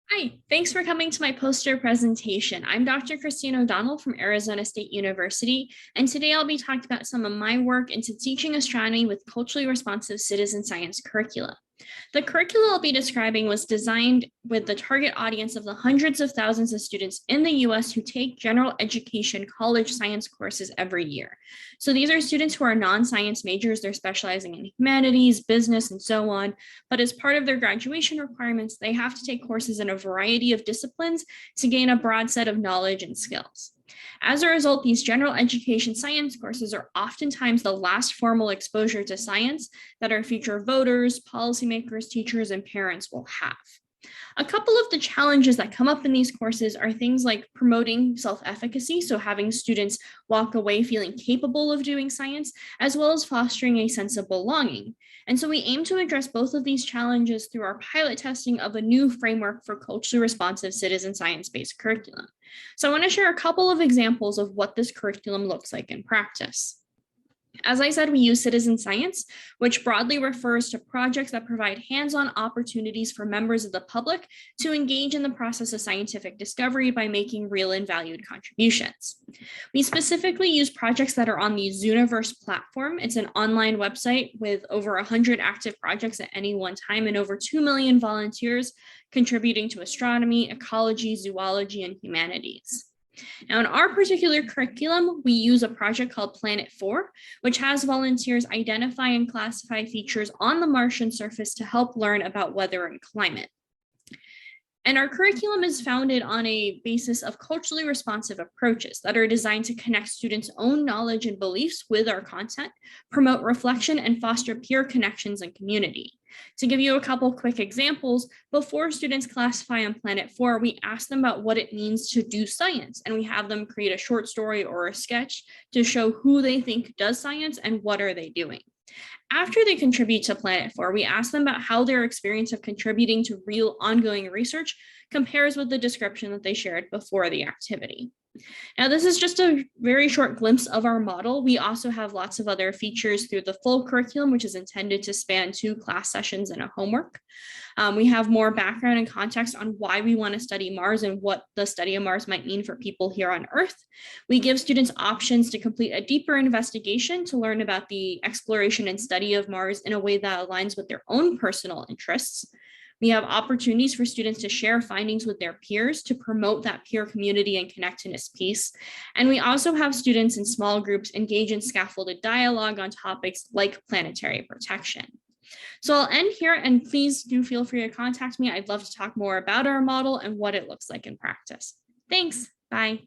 Hi, thanks for coming to my poster presentation. I'm Dr. Christine O'Donnell from Arizona State University, and today I'll be talking about some of my work into teaching astronomy with culturally responsive citizen science curricula. The curricula I'll be describing was designed with the target audience of the hundreds of thousands of students in the US who take general education college science courses every year. So these are students who are non-science majors, they're specializing in humanities, business, and so on. But as part of their graduation requirements, they have to take courses in a variety of disciplines to gain a broad set of knowledge and skills. As a result, these general education science courses are oftentimes the last formal exposure to science that our future voters, policymakers, teachers, and parents will have. A couple of the challenges that come up in these courses are things like promoting self-efficacy, so having students walk away feeling capable of doing science, as well as fostering a sense of belonging. And so we aim to address both of these challenges through our pilot testing of a new framework for culturally responsive citizen science-based curriculum. So I want to share a couple of examples of what this curriculum looks like in practice. As I said, we use citizen science, which broadly refers to projects that provide hands-on opportunities for members of the public to engage in the process of scientific discovery by making real and valued contributions. We specifically use projects that are on the Zooniverse platform. It's an online website with over 100 active projects at any one time and over 2 million volunteers contributing to astronomy, ecology, zoology, and humanities. Now, in our particular curriculum, we use a project called Planet 4, which has volunteers identify and classify features on the Martian surface to help learn about weather and climate. And our curriculum is founded on a basis of culturally responsive approaches that are designed to connect students' own knowledge and beliefs with our content, promote reflection, and foster peer connections and community. To give you a couple quick examples, before students classify on Planet 4, we ask them about what it means to do science, and we have them create a short story or a sketch to show who they think does science and what are they doing. After they contribute to Planet 4, we ask them about how their experience of contributing to real ongoing research compares with the description that they shared before the activity. Now, this is just a very short glimpse of our model. We also have lots of other features through the full curriculum, which is intended to span 2 class sessions and a homework. We have more background and context on why we want to study Mars and what the study of Mars might mean for people here on Earth. We give students options to complete a deeper investigation to learn about the exploration and study of Mars in a way that aligns with their own personal interests. We have opportunities for students to share findings with their peers to promote that peer community and connectedness piece. And we also have students in small groups engage in scaffolded dialogue on topics like planetary protection. So I'll end here, and please do feel free to contact me. I'd love to talk more about our model and what it looks like in practice. Thanks. Bye.